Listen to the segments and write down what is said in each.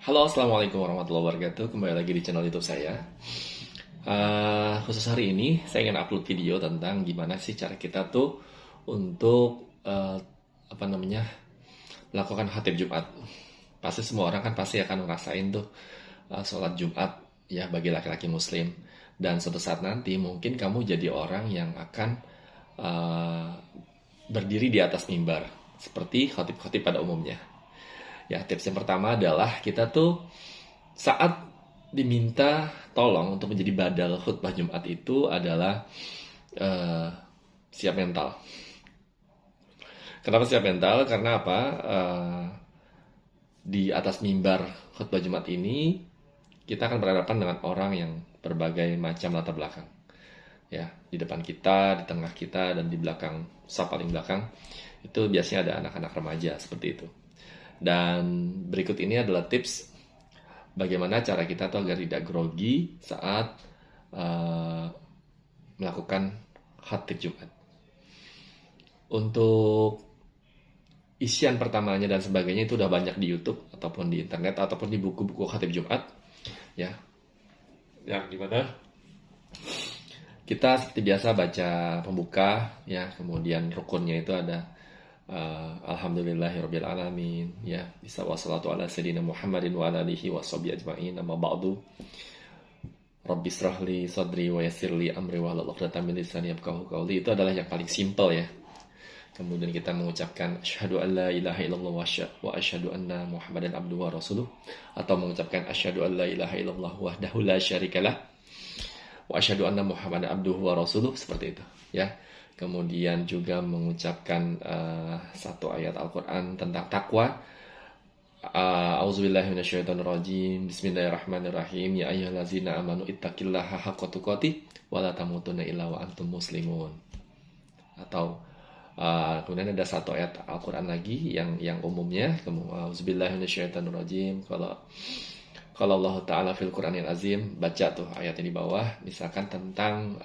Halo, assalamualaikum warahmatullahi wabarakatuh. Kembali lagi di channel YouTube saya. Khusus hari ini, saya ingin upload video tentang gimana sih cara kita tuh untuk melakukan khatib Jumat. Pasti semua orang kan pasti akan ngerasain tuh sholat Jumat ya bagi laki-laki Muslim. Dan suatu saat nanti mungkin kamu jadi orang yang akan uh, berdiri di atas mimbar seperti khatib-khatib pada umumnya. Ya, tips yang pertama adalah kita tuh saat diminta tolong untuk menjadi badal khutbah Jumat itu adalah eh, siap mental. Kenapa siap mental? Karena apa? Di atas mimbar khutbah Jumat ini kita akan berhadapan dengan orang yang berbagai macam latar belakang. Ya, di depan kita, di tengah kita, dan di belakang, saf paling belakang itu biasanya ada anak-anak remaja seperti itu. Dan berikut ini adalah tips bagaimana cara kita tuh agar tidak grogi saat melakukan khatib Jumat. Untuk isian pertamanya dan sebagainya itu udah banyak di YouTube ataupun di internet ataupun di buku-buku khatib Jumat, ya. Yang dimana kita seperti biasa baca pembuka, ya, kemudian rukunnya itu ada Alhamdulillahirabbil alamin, ya, bisa wassalatu ala sayyidina Muhammadin wa ala alihi washabihi ajmain, amma ba'du. Rabbi shrahli sadri wa yassirli amri wa hlul 'uqdatam min lisani yafqahu qawli. Itu adalah yang paling simple ya. Kemudian kita mengucapkan asyhadu an la ilaha illallah wa asyhadu anna Muhammadan abduhu wa rasuluh, atau mengucapkan asyhadu an la ilaha illallah wahdahu la syarikalah wa asyhadu anna Muhammadan abduhu wa rasuluh, seperti itu ya. Kemudian juga mengucapkan satu ayat Al-Quran tentang takwa. A'udzubillahi minasyaitonirrajim. Bismillahirrahmanirrahim. Ya ayyuhallazina amanu ittaqillaha haqqa tuqatih wa la tamutunna illa wa antum muslimun. Atau kemudian ada satu ayat Al-Quran lagi yang umumnya. A'udzubillahi minasyaitonirrajim. Kalau Allah Ta'ala fil Qur'anil Azim, baca tuh ayatnya di bawah, misalkan tentang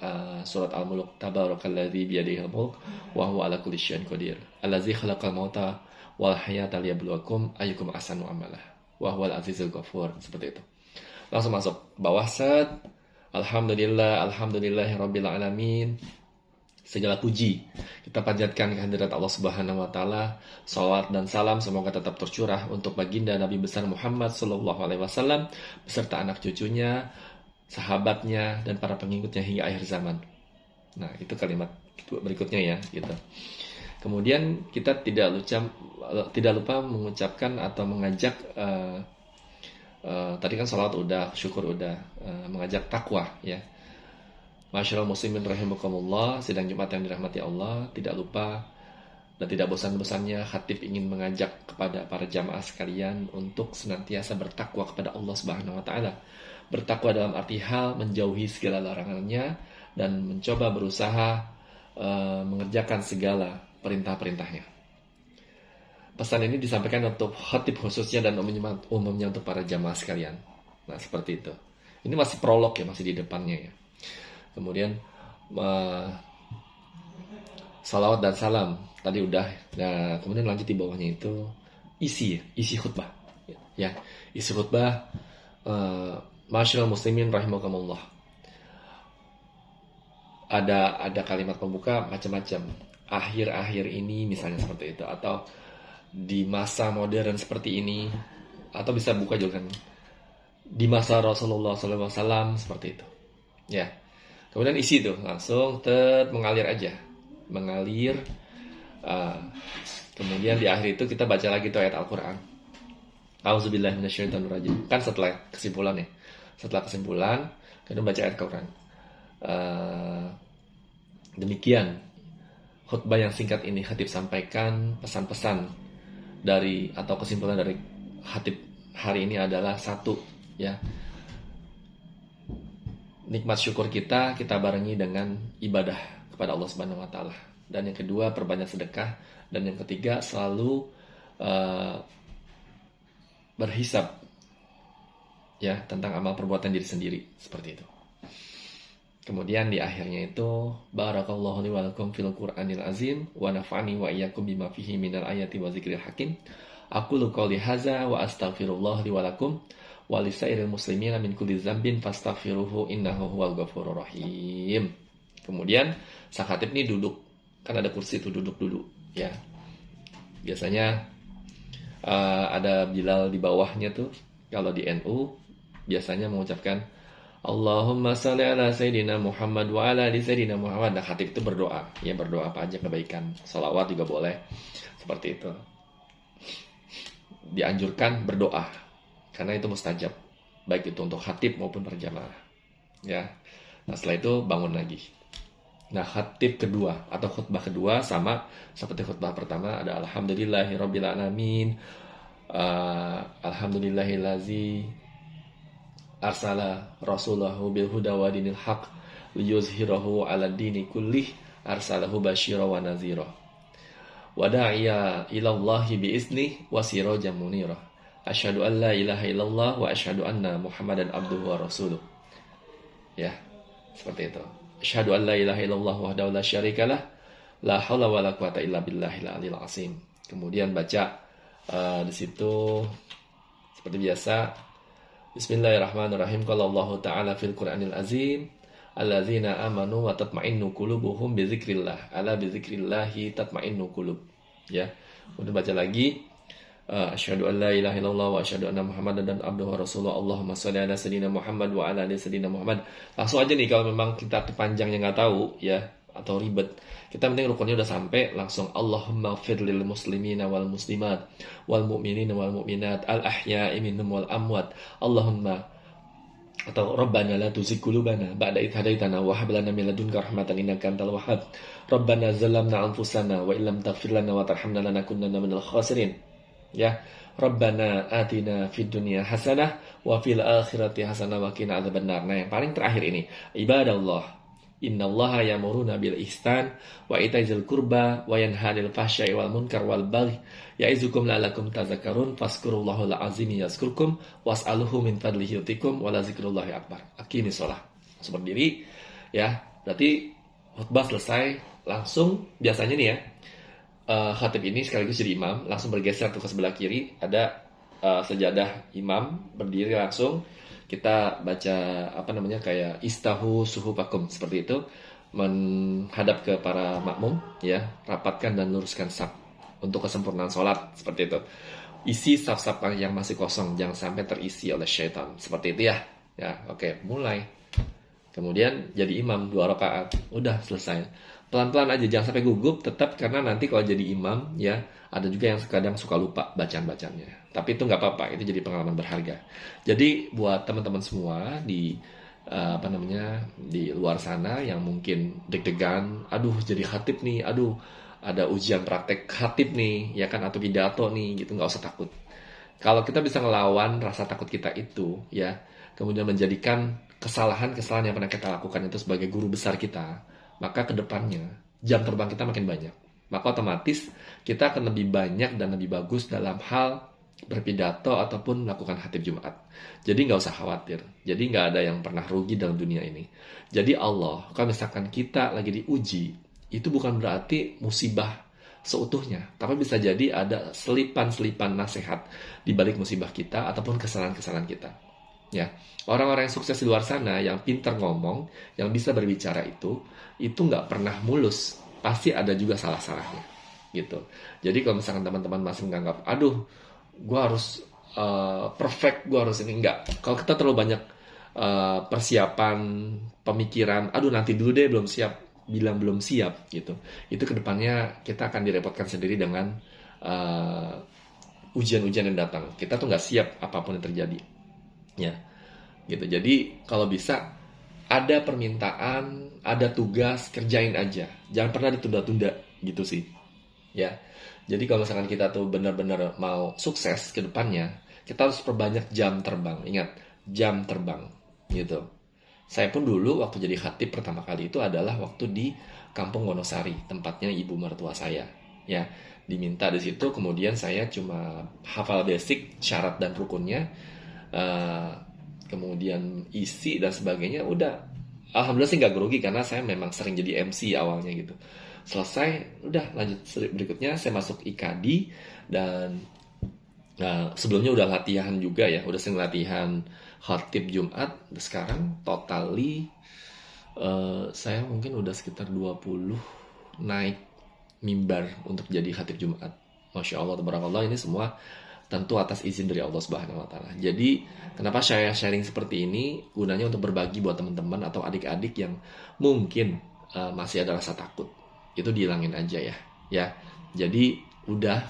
surat Al-Mulk, Tabarakalladzi biyadihil mulk wa huwa ala kulli syai'in qadir, allazi khalaqal mauta wal hayata liyabluwakum ayyukum ahsanu amala wa huwal azizul ghafur, seperti itu. Langsung masuk bawah set. Alhamdulillahirabbil alamin. Segala puji kita panjatkan kehadirat Allah Subhanahu wa taala. Shalawat dan salam semoga tetap tercurah untuk baginda Nabi besar Muhammad sallallahu alaihi wasallam beserta anak cucunya, sahabatnya, dan para pengikutnya hingga akhir zaman. Nah, itu kalimat berikutnya ya, gitu. Kemudian kita tidak lupa mengucapkan atau mengajak tadi kan sholawat udah, syukur udah, mengajak takwa ya. Masyaallah muslimin rahimakumullah, sidang Jumat yang dirahmati Allah, tidak lupa dan tidak bosan-bosannya khatib ingin mengajak kepada para jamaah sekalian untuk senantiasa bertakwa kepada Allah Subhanahu wa taala. Bertakwa dalam arti hal menjauhi segala larangannya dan mencoba berusaha mengerjakan segala perintah-perintahnya. Pesan ini disampaikan untuk khatib khususnya dan umumnya untuk para jamaah sekalian. Nah, seperti itu. Ini masih prolog ya, masih di depannya ya. Kemudian salawat dan salam tadi udah. Nah, kemudian lanjut di bawahnya itu isi khutbah ya, isi khutbah. Masyaallah muslimin rahimakumullah, ada kalimat pembuka macam-macam. Akhir-akhir ini misalnya seperti itu, atau di masa modern seperti ini, atau bisa buka juga kan di masa Rasulullah SAW, seperti itu ya. Kemudian isi tuh langsung mengalir aja, mengalir. Kemudian di akhir itu kita baca lagi tuh ayat Al-Quran. A'udzubillahi minasyaitonirrajim. Kan setelah kesimpulan ya. Setelah kesimpulan, kemudian baca ayat Al-Quran. Demikian khutbah yang singkat ini khatib sampaikan. Pesan-pesan dari atau kesimpulan dari khatib hari ini adalah satu ya. Nikmat syukur kita barengi dengan ibadah kepada Allah Subhanahu wa taala. Dan yang kedua, perbanyak sedekah, dan yang ketiga selalu berhisab ya tentang amal perbuatan diri sendiri, seperti itu. Kemudian di akhirnya itu barakallahu li wa lakum fil Qur'anil azim wa nafa'ani wa iyyakum bima fihi minal ayati wa dzikril hakim. Aqulu qouli hadza wa astaghfirullah li wa lakum wa lisairil muslimina min kulli dzambin fastaghfiruhu innahu huwal ghafurur rahim. Kemudian sang khatib ini duduk, kan ada kursi itu, duduk dulu ya. Biasanya ada Bilal di bawahnya tuh. Kalau di NU biasanya mengucapkan Allahumma shalli ala Sayyidina Muhammad wa ala ali Sayyidina Muhammad. Nah, khatib itu berdoa. Ya, berdoa apa aja kebaikan. Sholawat juga boleh. Seperti itu. Dianjurkan berdoa. Karena itu mustajab. Baik itu untuk khatib maupun berjamaah. Ya. Nah, setelah itu bangun lagi. Nah, khatib kedua atau khutbah kedua sama seperti khutbah pertama, ada alhamdulillahirabbil alamin. Alhamdulillahillazi arsala rasulahu bil huda wa dinil haq liyuzhirahu 'ala dini kullih arsalahu basyira wa nazira wa da'iya ila Allah bi izni wa sirajan munira asyhadu an la ilaha illallah wa asyhadu anna muhammadan abduhu wa rasuluh. Ya, seperti itu. Asyhadu an la ilaha illallah wahdahu la syarikalah la haula wala quwata illa billahil aliyil azim. Kemudian baca di situ seperti biasa Bismillahirrahmanirrahim. Qala Allah Ta'ala fil Qur'anil Azim, alladzina amanu wa tatma'innu qulubuhum bi dzikrillah. Ala bi dzikrillahi tatma'innu qulub. Ya. Kemudian baca lagi asyhadu an la ilaha illallah wa asyhadu anna Muhammadan abduhu wa rasuluh. Allahumma shalli ala sayyidina Muhammad wa ala ali sayyidina Muhammad. Langsung aja nih, kalau memang kita panjangnya enggak tahu ya atau ribet, kita penting rukunnya udah sampai, langsung Allahumma ighfir lil muslimina wal muslimat wal mu'minina wal mu'minat al ahya'i minhum wal amwat Allahumma atau Rabbana la tuzigh qulubana ba'da idh hadaitana wa hab lana min ladunka rahmatan innaka antal wahhab Rabbana zalamna anfusana wa illam taghfir lana wa tarhamna lanakunanna minal khasirin. Ya, Rabbana atina fid dunya hasanah wa fil akhirati hasanah wa qina adzabannar. Nah, yang paling terakhir ini ibadallah innallaha ya'muruna bil ihsan wa itaizil qurba wa yanha 'anil fahsya'i wal munkar wal baghi ya'izukum la'allakum tadhakkarun fazkurullahal azim yazkurkum was'aluhu min fadlihi yutikum wa la zikrullahi akbar. Aqimis shalah. Langsung berdiri ya. Berarti khutbah selesai, langsung biasanya nih ya, khatib ini sekaligus jadi imam, langsung bergeser tuh ke sebelah kiri, ada sejadah imam, berdiri langsung. Kita baca kayak istahu suhufakum, seperti itu, menghadap ke para makmum ya, rapatkan dan luruskan saf untuk kesempurnaan sholat, seperti itu. Isi saf-saf yang masih kosong, jangan sampai terisi oleh syaitan, seperti itu ya. Ya, oke, mulai. Kemudian jadi imam 2 rakaat, udah selesai. Pelan-pelan aja, jangan sampai gugup, tetap, karena nanti kalau jadi imam ya, ada juga yang kadang suka lupa bacaan-bacanya. Tapi itu nggak apa-apa, itu jadi pengalaman berharga. Jadi buat teman-teman semua di di luar sana yang mungkin deg-degan, aduh jadi khatib nih, aduh ada ujian praktek khatib nih, ya kan, atau pidato nih, gitu, nggak usah takut. Kalau kita bisa ngelawan rasa takut kita itu, ya, kemudian menjadikan kesalahan-kesalahan yang pernah kita lakukan itu sebagai guru besar kita, maka kedepannya jam terbang kita makin banyak. Maka otomatis kita akan lebih banyak dan lebih bagus dalam hal berpidato ataupun melakukan khatib Jumat. Jadi nggak usah khawatir. Jadi nggak ada yang pernah rugi dalam dunia ini. Jadi Allah, kalau misalkan kita lagi diuji, itu bukan berarti musibah seutuhnya, tapi bisa jadi ada selipan-selipan nasihat di balik musibah kita ataupun kesalahan-kesalahan kita. Ya, orang-orang yang sukses di luar sana, yang pintar ngomong, yang bisa berbicara itu nggak pernah mulus. Pasti ada juga salah-salahnya, gitu. Jadi kalau misalkan teman-teman masih menganggap, aduh, gue harus perfect, gue harus ini, enggak. Kalau kita terlalu banyak persiapan, pemikiran, aduh nanti dulu deh, belum siap, bilang belum siap, gitu. Itu kedepannya kita akan direpotkan sendiri dengan ujian-ujian yang datang. Kita tuh nggak siap apapun yang terjadi, ya, gitu. Jadi kalau bisa ada permintaan, ada tugas, kerjain aja. Jangan pernah ditunda-tunda, gitu sih, ya. Jadi kalau misalkan kita tuh benar-benar mau sukses ke depannya, kita harus perbanyak jam terbang. Ingat, jam terbang, gitu. Saya pun dulu waktu jadi khatib pertama kali itu adalah waktu di Kampung Wonosari, tempatnya ibu mertua saya. Ya, diminta di situ, kemudian saya cuma hafal basic, syarat dan rukunnya, kemudian isi dan sebagainya, udah. Alhamdulillah sih nggak grogi karena saya memang sering jadi MC awalnya gitu. Selesai, udah lanjut berikutnya saya masuk IKADI dan Nah, sebelumnya udah latihan juga ya, udah sering latihan khatib Jumat. Sekarang totally saya mungkin udah sekitar 20 naik mimbar untuk jadi khatib Jumat. Masya Allah, tabarakallah, ini semua tentu atas izin dari Allah Subhanahu wa Ta'ala. Jadi, kenapa saya sharing seperti ini? Gunanya untuk berbagi buat teman-teman atau adik-adik yang mungkin masih ada rasa takut. Itu dihilangin aja ya. Ya, jadi udah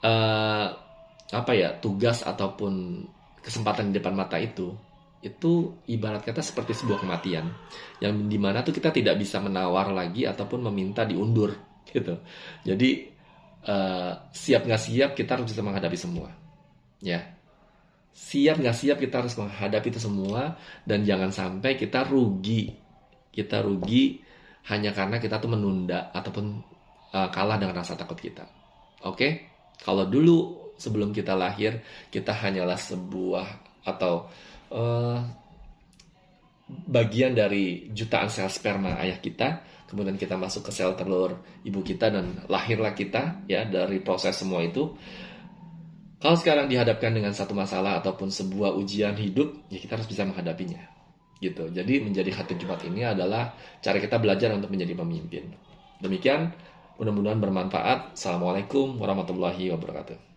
eh, apa ya, tugas ataupun kesempatan di depan mata itu ibarat kata seperti sebuah kematian yang dimana tuh kita tidak bisa menawar lagi ataupun meminta diundur gitu. Jadi siap nggak siap kita harus bisa menghadapi semua, ya. Siap nggak siap kita harus menghadapi itu semua, dan jangan sampai kita rugi hanya karena kita tuh menunda ataupun kalah dengan rasa takut kita. Oke? Kalau dulu sebelum kita lahir kita hanyalah sebuah atau eh, bagian dari jutaan sel sperma ayah kita, kemudian kita masuk ke sel telur ibu kita dan lahirlah kita ya dari proses semua itu. Kalau sekarang dihadapkan dengan satu masalah ataupun sebuah ujian hidup, ya kita harus bisa menghadapinya. Gitu. Jadi menjadi khatib Jumat ini adalah cara kita belajar untuk menjadi pemimpin. Demikian, mudah-mudahan bermanfaat. Assalamualaikum warahmatullahi wabarakatuh.